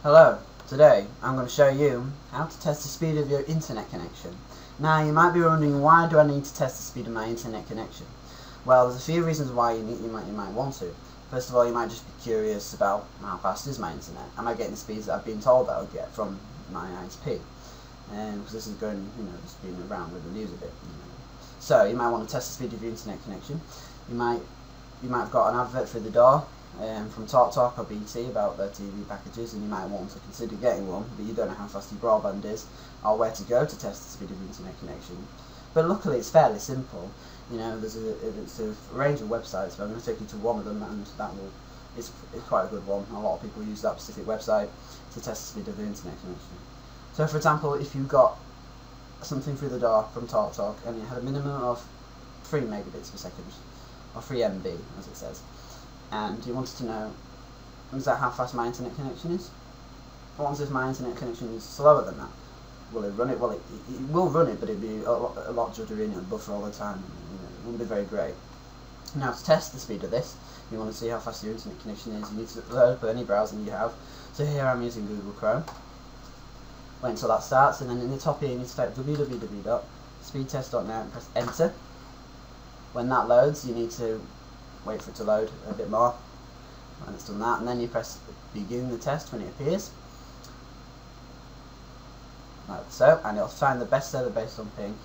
Hello, today I'm going to show you how to test the speed of your internet connection. Now you might be wondering, why do I need to test the speed of my internet connection? Well, there's a few reasons why you might want to. First of all, you might just be curious about how fast is my internet. Am I getting the speeds that I've been told that I would get from my ISP? Because this is going, just being around with the news a bit. So you might want to test the speed of your internet connection. You might have got an advert through the door from TalkTalk or BT about their TV packages, and you might want to consider getting one, but you don't know how fast your broadband is or where to go to test the speed of your internet connection. But luckily it's fairly simple. There's a range of websites, but I'm going to take you to one of them, and it's quite a good one. A lot of people use that specific website to test the speed of their internet connection. So for example, if you got something through the door from TalkTalk and it had a minimum of 3 megabits per second, or 3 MB as it says, and you wanted to know, is that how fast my internet connection is? What if my internet connection is slower than that? Will it run it? Well, it will run it, but it'll be a lot juddery and it'll buffer all the time. It won't be very great. Now, to test the speed of this, you want to see how fast your internet connection is. You need to load up any browser you have. So here I'm using Google Chrome. Wait until that starts, and then in the top here you need to type www.speedtest.net and press enter. When that loads, you need to wait for it to load a bit more. When it's done that, and then you press begin the test when it appears. Like so, and it'll find the best server based on ping.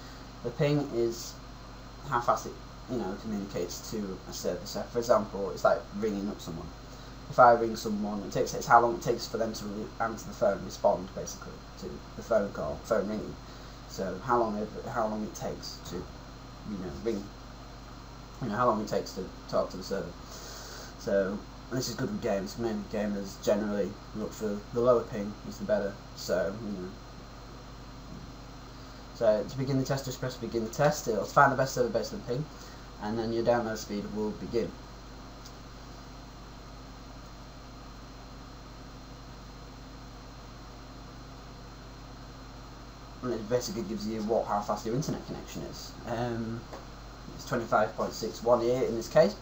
The ping is how fast it communicates to a server. So for example, it's like ringing up someone. If I ring someone, it's how long it takes for them to answer the phone, respond basically to the phone call, phone ringing. So how long it takes to ring. How long it takes to talk to the server. So this is good with games. Many gamers generally look for the lower ping is the better. So so to begin the test, just press begin the test. It'll find the best server based on ping, and then your download speed will begin. And it basically gives you how fast your internet connection is. It's 25.61 here in this case.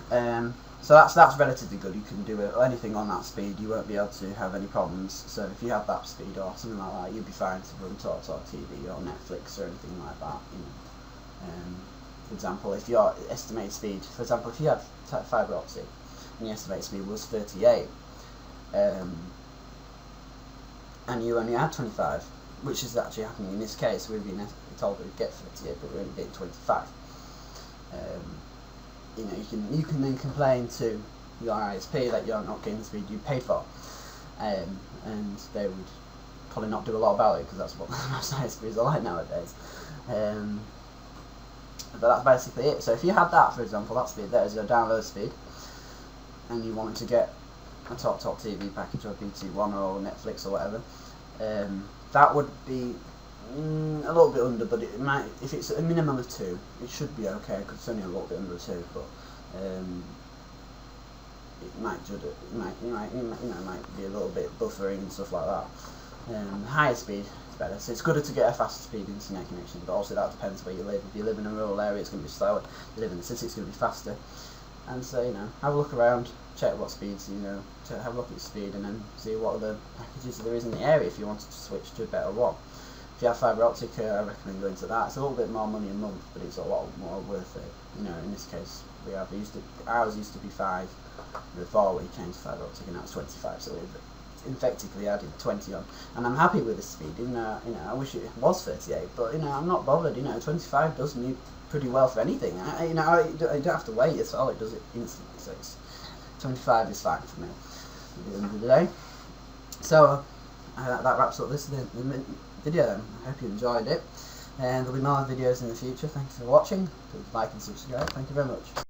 So that's relatively good. You can do anything on that speed. You won't be able to have any problems. So if you have that speed or something like that, you'll be fine to run TalkTalk TV or Netflix or anything like that. For example, if your estimated speed, if you had fibre optic and your estimated speed was 38, and you only had 25, which is actually happening in this case. We've been told we'd get 38, but we're only getting 25. You can then complain to your ISP that you're not getting the speed you paid for, and they would probably not do a lot about it, because that's what most ISPs are like nowadays. But that's basically it. So if you had that, for example, that speed, that is your download speed, and you wanted to get a TalkTalk TV package or BT One or Netflix or whatever, that would be a little bit under, but it might, if it's a minimum of 2, it should be okay, because it's only a little bit under 2. But it might be a little bit buffering and stuff like that. Higher speed is better, so it's good to get a faster speed internet connection, but also that depends where you live. If you live in a rural area, it's going to be slower. If you live in the city, it's going to be faster. And so have a look around, check what speeds have a look at your speed, and then see what other packages there is in the area if you wanted to switch to a better one. If you have fibre optic, I recommend going to that. It's a little bit more money a month, but it's a lot more worth it. In this case, ours used to be 5 before we changed to fibre optic, and now it's 25. So we've effectively added 20 on, and I'm happy with the speed. I wish it was 38, but I'm not bothered. 25 does me pretty well for anything. I don't have to wait at all. It does it instantly. So 25 is fine for me at the end of the day. So that wraps up this video then. I hope you enjoyed it, and there'll be more videos in the future. Thank you for watching. Please like and subscribe. Thank you very much.